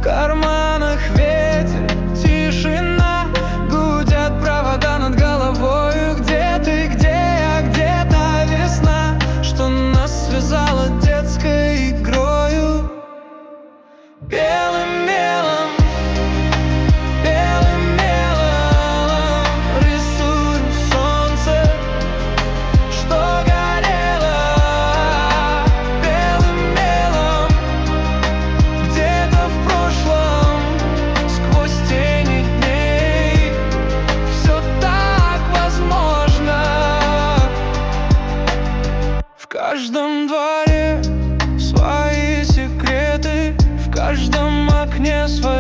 карманах ветер, тишина, гудят провода над головою. Где ты, где я, где та весна, что нас связала детской игрою? Белым мелом, белым мелом рисуем солнце, что горело. Белым мелом где-то в прошлом, сквозь тени дней, все так возможно. В каждом дворе свои секреты, в каждом окне свои